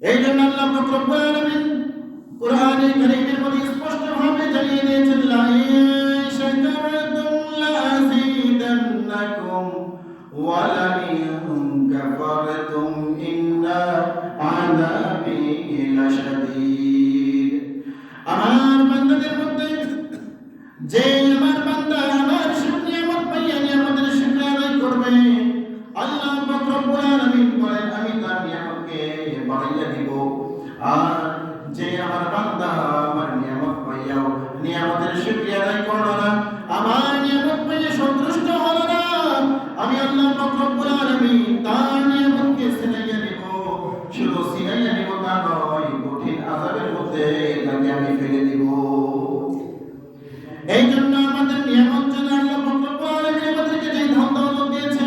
এই জন্য আল্লাহ পাক রব্বুল আলামিন কোরআনে কারীমের মধ্যে স্পষ্টভাবে জানিয়ে দিয়েছেন, লা ইন শাকারতুম লাযীদান্নাকুম ওয়া লা ইন কাফারতুম ইন্না আযাবি লাশাদীদ। আমার বান্দাদের মধ্যে যে আমার বান্দা আমার নিয়ামত পাইয়া নিয়ামতের শুকরিয়া আদায় করবে, আল্লাহ পাক রব্বুল আলামিন বলেন আমি তার নিয়ামতকে বাড়াইয়া দিব। আর যে আমার বান্দা আমার নিয়ামত পাইয়াও নিয়ামতের শুকরিয়া আদায় করলো না, আমার নিয়ামত পাইয়া সন্তুষ্ট হলো না, আমি আল্লাহ পাক রব্বুল আলামিন তার নিয়ামতকে ছিনাইয়া নিব। শুধু ছিনাইয়া নিব তা নয়, কঠিন আযাবের মধ্যে তাকে আমি ফেলে দিব। এই জন্য আমাদের নিয়ামত যেন আল্লাহ পাক রব্বুল আলামিন আমাদেরকে যে ধন দৌলত দিয়েছে,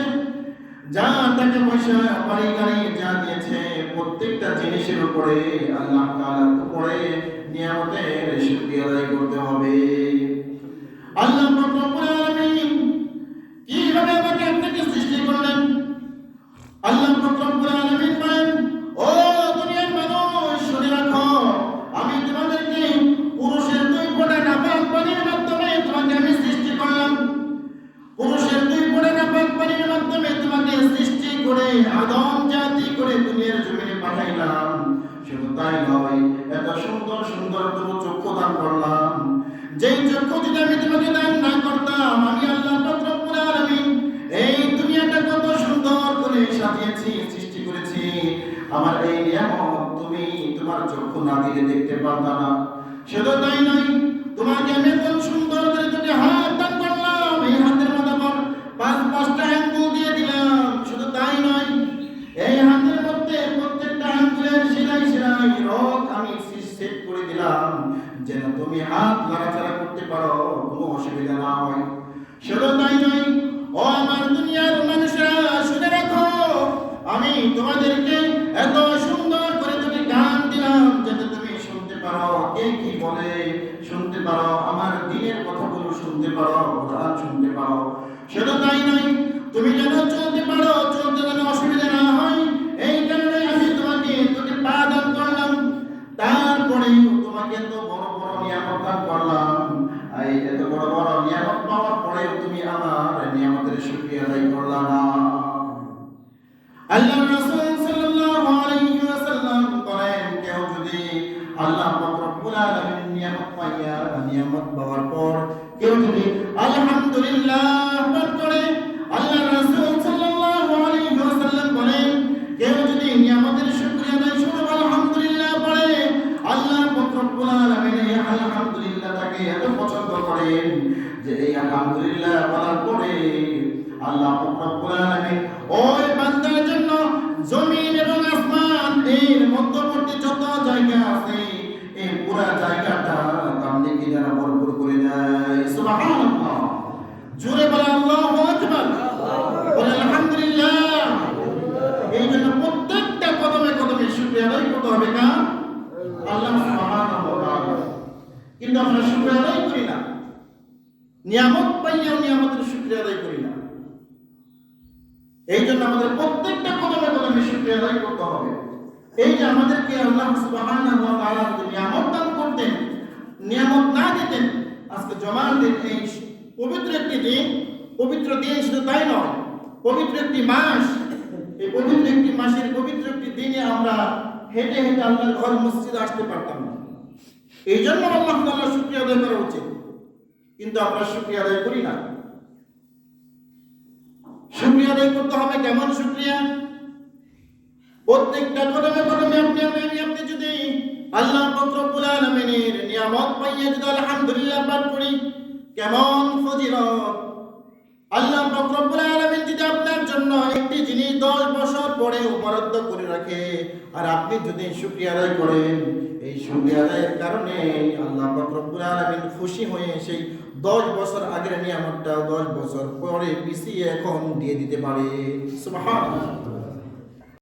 যা টাকা পয়সা বাড়ি গাড়ি যা দিয়েছে, প্রত্যেকটা জিনিসের উপরে আল্লাহ তাআলার উপরে নিয়ামতের শুকরিয়া আদায় করতে হবে। আল্লাহ পাক রব্বুল আলামিন কিভাবে আমাকে আপনাকে সৃষ্টি করলেন? আল্লাহ পাক রব্বুল আলামিন বলেন, ও দুনিয়ার মানুষ শুনে রাখো, আমি তোমাদেরকে পুরুষের দুই ফোঁটা নাপাক পানির মাধ্যমে তোমাকে আমি সৃষ্টি করলাম। পুরুষের দুই ফোঁটা নাপাক পানির মাধ্যমে তোমাকে সৃষ্টি করে আদম জাতি করে দুনিয়ার জমিনে পাঠাইলাম। শুধু তাই নয়, এত সুন্দর সুন্দর দুটো চক্ষু দান করলাম। যেই চক্ষু যদি আমি তোমাকে দান না করতাম, আমি আল্লাহ পাক রব্বুল আলামিন এই দুনিয়াটা কত সুন্দর করে সাজিয়েছি, সৃষ্টি করেছি, আমার এই নিয়ামত তুমি তোমার চক্ষু না দিলে দেখতে পারতা না। শুধু তাই নয়, তোমাকে আমি এত সুন্দর করে দুটি হাত দান করলাম, এই হাতের মধ্যে আমার পাঁচটা আঙ্গুল দিয়ে দিলাম। শুধু তাই নয়, এই হাতের মধ্যে প্রত্যেকটা আঙ্গুলের শিরায় শিরায় রগ আমি সেট করে দিলাম, যেন তুমি হাত নাড়াচাড়া করতে পারো, কোনো অসুবিধা না হয়। শুধু তাই নয়, ও আমার দুনিয়ার মানুষরা শুনে রাখো, আমি তোমাদেরকে এত সুন্দর করে দুটি গান দিলাম, যাতে তুমি শুনতে পারো কে কি বলে, শুনতে পারো আমার দিনের কথাগুলো শুনতে পারো, কোরআন শুনতে পারো। শুধু তাই নয়, তুমি যেন চলতে পারো, চলতে যেন অসুবিধা না হয়, এই কারণে আমি তোমাকে দুটি পা দান করলাম। তারপরে তোমাকে এত বড় বড় নিয়ামত দান করলাম, এই এত বড় বড় নিয়ামত পাওয়ার পরে তুমি আমার নিয়ামতের শুকরিয়া আদায় করলা না। আল্লাহ রাসূল সাল্লাল্লাহু আলাইহি ওয়াসাল্লাম বলেন, কেউ যদি আল্লাহ পাক রব্বুল আলামিন নিয়ামত পাইয়া নিয়ামত পাওয়ার পর কেউ যদি আলহামদুলিল্লাহ পাঠ করে, আল্লাহ রাসূল সাল্লাল্লাহু আলাইহি ওয়াসাল্লাম বলেন, কেউ যদি নিয়ামতের শুকরিয়া আদায় শুধু আলহামদুলিল্লাহ পড়ে, আল্লাহ পাক রব্বুল আলামিন এই আলহামদুলিল্লাহটাকে এত পছন্দ করেন যে এই আলহামদুলিল্লাহ বলার পরে আল্লাহ পাক রব্বুল আলামিন ওই বান্দার জন্য জমিন এবং আসমান এর মধ্যবর্তী যত জায়গা আছে, এই পুরো জায়গাটা তামনে কি দ্বারা ভরপুর করে দেয়। সুবহানাল্লাহ, জোরে বলে আল্লাহু আকবার, বলে আলহামদুলিল্লাহ। এই জন্য প্রত্যেকটা কদমে কদমে শুকরিয়া আদায় করতে হবে না আল্লাহ সুবহানাহু ওয়া তাআলা। কিন্তু আমরা শুকরিয়া আদায় করি না, নিয়ামত পাইয়াও নিয়ামতের শুকরিয়া আদায় করি না। এই জন্য আমাদের প্রত্যেকটা কদমে কদমে শুকরিয়া আদায় করতে হবে। এই যে আমাদেরকে আল্লাহ সুবহানাহু ওয়া তাআলা নিয়ামত দান করতেন, নিয়ামত না দিতেন, আজকে জমার দিন, এই পবিত্র একটি দিন, পবিত্র দিন শুধু তাই নয়, পবিত্র একটি মাস, এই পবিত্র একটি মাসের পবিত্র একটি দিনে আমরা হেঁটে হেঁটে আল্লাহর ঘর মসজিদে আসতে পারতাম না। এই জন্য আল্লাহ তাআলা শুকরিয়া আদায় করা উচিত, কিন্তু আমরা শুকরিয়া আদায় করি না। শুকরিয়া আদায় করতে হবে কেমন শুকরিয়া? প্রত্যেকটা কদমে কদমে আপনি যদি আল্লাহ পাক রব্বুল আলামিনের নিয়ামত পাইয়া যদি আলহামদুলিল্লাহ পাঠ করি, কেমন ফজিলত! আল্লাহ পাক রব্বুল আলামিন যদি আপনার জন্য একটি জিনিস 10 বছর পরে বরাদ্দ করে রাখে, আর আপনি যদি শুকরিয়া আদায় করেন, এই শুকরিয়া আদায়ের কারণে আল্লাহ পাক রব্বুল আলামিন খুশি হয়ে সেই 10 বছর আগের নিয়ামতটা 10 বছর পরে পিছিয়ে এখন দিয়ে দিতে পারে। সুবহানাল্লাহ।